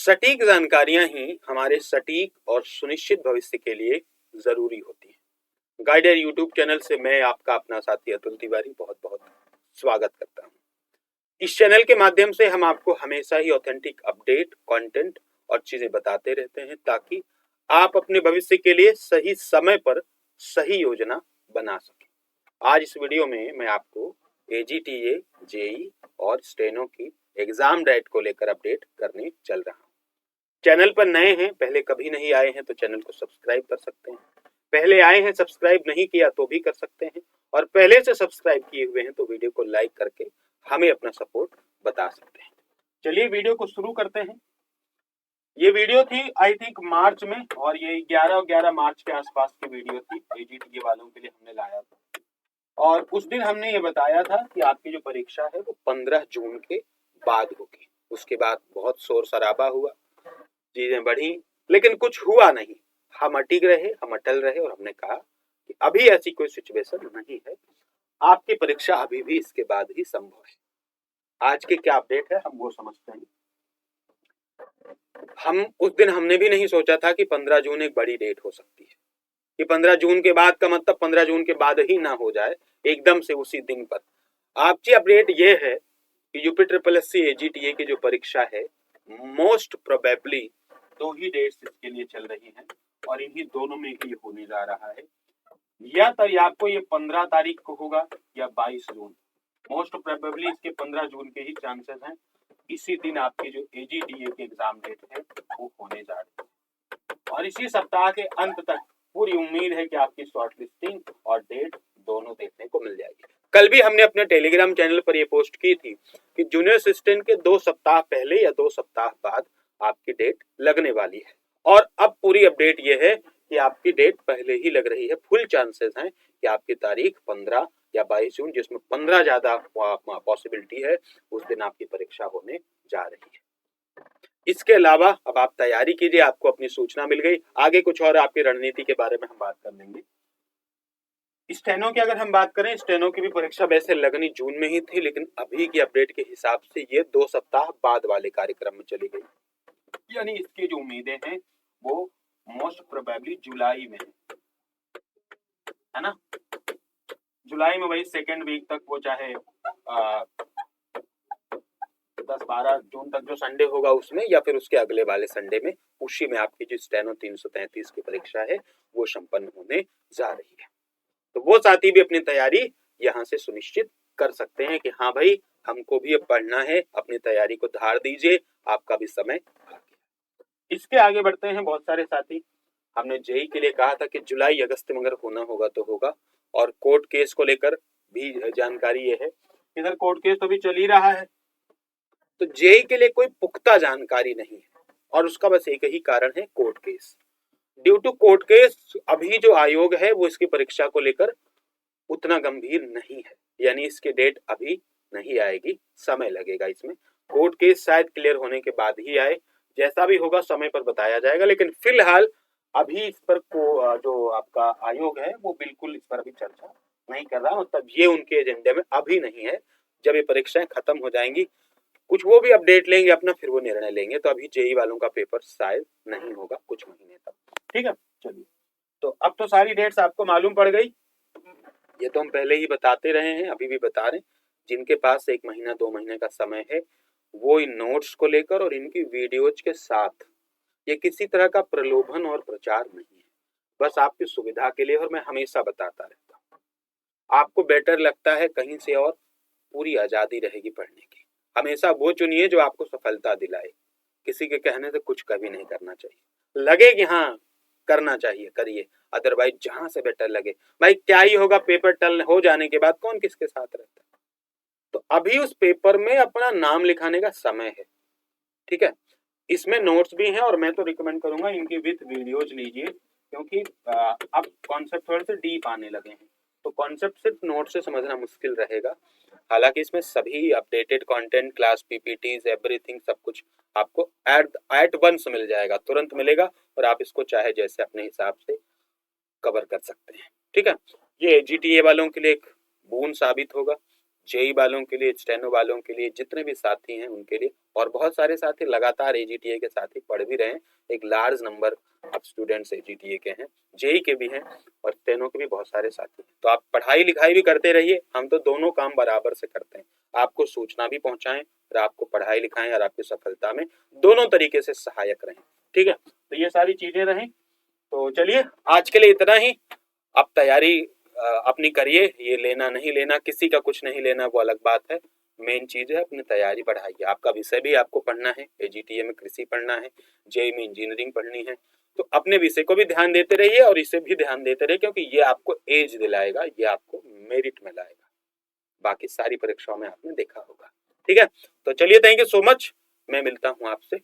सटीक जानकारियां ही हमारे सटीक और सुनिश्चित भविष्य के लिए जरूरी होती है। गाइडर यूट्यूब चैनल से मैं आपका अपना साथी अतुल तिवारी बहुत बहुत स्वागत करता हूं। इस चैनल के माध्यम से हम आपको हमेशा ही ऑथेंटिक अपडेट, कंटेंट और चीजें बताते रहते हैं ताकि आप अपने भविष्य के लिए सही समय पर सही योजना बना सकें। आज इस वीडियो में मैं आपको AGTA, जेई और स्टेनो की एग्जाम डेट को लेकर अपडेट करने चल रहा हूं। चैनल पर नए हैं, पहले कभी नहीं आए हैं तो चैनल को सब्सक्राइब कर सकते हैं। पहले आए हैं, सब्सक्राइब नहीं किया तो भी कर सकते हैं, और पहले से सब्सक्राइब किए हुए हैं तो वीडियो को लाइक करके हमें अपना सपोर्ट बता सकते हैं। चलिए वीडियो को शुरू करते हैं। ये वीडियो थी आई थिंक मार्च में, और ये 11 मार्च के आसपास की वीडियो थी। AGTA वालों के लिए हमने लाया था, और उस दिन हमने ये बताया था कि आपकी जो परीक्षा है वो 15 जून के बाद होगी। उसके बाद बहुत शोर शराबा हुआ, चीजें बढ़ी, लेकिन कुछ हुआ नहीं। हम अटिक रहे, हम अटल रहे, और हमने कहा कि अभी ऐसी कोई सिचुएशन नहीं है, आपकी परीक्षा अभी भी इसके बाद ही संभव है। आज की क्या अपडेट है हम वो समझते हैं। हम उस दिन हमने भी नहीं सोचा था कि 15 जून एक बड़ी डेट हो सकती है, कि 15 जून के बाद का मतलब 15 जून के बाद ही ना हो जाए एकदम से उसी दिन पर। आपकी अपडेट ये है कि UPSSC AGTA की जो परीक्षा है मोस्ट प्रोबेबली 2 ही डेट्स इसके लिए चल रही हैं, और इन्हीं दोनों में ही होने जा रहा है। या तो आपको ये 15 तारीख को होगा या 22 जून। मोस्ट प्रोबेबली इसके 15 जून के ही चांसेस हैं। इसी दिन आपकी जो AGTA की एग्जाम डेट है वो होने जा रही है, और इसी सप्ताह के अंत तक पूरी उम्मीद है कि आपकी शॉर्ट लिस्टिंग और डेट दोनों देखने को मिल जाएगी। कल भी हमने अपने टेलीग्राम चैनल पर यह पोस्ट की थी कि जूनियर असिस्टेंट के 2 सप्ताह पहले या 2 सप्ताह बाद आपकी डेट लगने वाली है, और अब पूरी अपडेट यह है कि आपकी डेट पहले ही लग रही है। फुल चांसेस हैं कि आपकी तारीख 15 या 22 जून, जिसमें 15 ज्यादा पॉसिबिलिटी है, उस दिन आपकी परीक्षा होने जा रही है। इसके अलावा अब आप तैयारी कीजिए, आपको अपनी सूचना मिल गई। आगे कुछ और आपकी रणनीति के बारे में हम बात कर लेंगे। स्टेनो की अगर हम बात करें, स्टेनो की भी परीक्षा वैसे लगनी जून में ही थी, लेकिन अभी की अपडेट के हिसाब से ये 2 सप्ताह बाद वाले कार्यक्रम में चली गई, यानी इसकी जो उम्मीदें हैं वो मोस्ट प्रोबेबली जुलाई में है ना। जुलाई में वही सेकेंड वीक तक, वो चाहे 10-12 जून तक जो संडे होगा उसमें, या फिर उसके अगले वाले संडे में, उसी में आपकी जो स्टेनो 333 की परीक्षा है वो संपन्न होने जा रही है। तो वो साथी भी अपनी तैयारी यहाँ से सुनिश्चित कर सकते हैं कि हाँ भाई हमको भी अब पढ़ना है, अपनी तैयारी को धार दीजिए, आपका भी समय आ गया। इसके आगे बढ़ते हैं। बहुत सारे साथी, हमने जेई के लिए कहा था कि जुलाई अगस्त में अगर होना होगा तो होगा, और कोर्ट केस को लेकर भी जानकारी ये है, इधर कोर्ट केस तो भी चल ही रहा है, तो जेई के लिए कोई पुख्ता जानकारी नहीं है, और उसका बस एक ही कारण है, court case. Due to court case अभी जो आयोग है वो इसकी परीक्षा को लेकर उतना गंभीर नहीं है, यानी इसकी डेट अभी नहीं आएगी, समय लगेगा इसमें। कोर्ट केस शायद क्लियर होने के बाद ही आए, जैसा भी होगा समय पर बताया जाएगा। लेकिन फिलहाल अभी इस पर को जो आपका आयोग है वो बिल्कुल इस पर अभी चर्चा नहीं कर रहा, मतलब ये उनके एजेंडे में अभी नहीं है। जब ये परीक्षाएं खत्म हो जाएंगी, कुछ वो भी अपडेट लेंगे अपना, फिर वो निर्णय लेंगे। तो अभी जेई वालों का पेपर शायद नहीं होगा कुछ महीने तक, ठीक है। चलिए, तो अब तो सारी डेट्स आपको मालूम पड़ गई। ये तो हम पहले ही बताते रहे हैं, अभी भी बता रहे हैं। जिनके पास 1 महीना 2 महीने का समय है वो इन नोट्स को लेकर और इनकी वीडियोज के साथ, ये किसी तरह का प्रलोभन और प्रचार नहीं है, बस आपकी सुविधा के लिए, और मैं हमेशा बताता रहता हूँ, आपको बेटर लगता है कहीं से, और पूरी आजादी रहेगी पढ़ने की। हमेशा वो चुनिए जो आपको सफलता दिलाए, किसी के कहने से कुछ कभी नहीं करना चाहिए। लगे कि हाँ करना चाहिए करिए, अदरवाइज जहां से बेटर लगे। भाई क्या ही होगा, पेपर टल हो जाने के बाद कौन किसके साथ रहता है। तो अभी उस पेपर में अपना नाम लिखाने का समय है, ठीक है। इसमें नोट्स भी हैं, और मैं तो रिकमेंड करूंगा इनकी विथ वीडियोज लीजिए, क्योंकि अब कॉन्सेप्ट थोड़े से डीप आने लगे हैं, तो कॉन्सेप्ट सिर्फ नोट से समझना मुश्किल रहेगा। हालांकि इसमें सभी updated content, class PPTs, everything, सब कुछ आपको एट वंस मिल जाएगा, तुरंत मिलेगा, और आप इसको चाहे जैसे अपने हिसाब से कवर कर सकते हैं, ठीक है। ये AGTA वालों के लिए एक बून साबित होगा, जेई वालों के लिए, स्टेनो वालों के लिए, जितने भी साथी हैं उनके लिए, और बहुत सारे साथी लगातार एजीटीए के साथी पढ़ भी रहे हैं। एक large number of students AGTA के हैं, जेई के भी हैं और स्टेनो के भी बहुत सारे साथी हैं। तो आप पढ़ाई लिखाई भी करते रहिए, हम तो दोनों काम बराबर से करते हैं, आपको सूचना भी पहुंचाएं और आपको पढ़ाई लिखाएं और आपकी सफलता में दोनों तरीके से सहायक रहें। ठीक है, तो ये सारी चीजें रहें। तो चलिए आज के लिए इतना ही। आप तैयारी अपनी करिए, ये लेना नहीं लेना, किसी का कुछ नहीं लेना वो अलग बात है, मेन चीज है अपनी तैयारी बढ़ाइए। आपका विषय भी आपको पढ़ना है, एजीटीए में कृषि पढ़ना है, जेई में इंजीनियरिंग पढ़नी है, तो अपने विषय को भी ध्यान देते रहिए और इसे भी ध्यान देते रहिए, क्योंकि ये आपको एज दिलाएगा, ये आपको मेरिट में लाएगा। बाकी सारी परीक्षाओं में आपने देखा होगा। ठीक है, तो चलिए, थैंक यू सो मच, मैं मिलता हूँ आपसे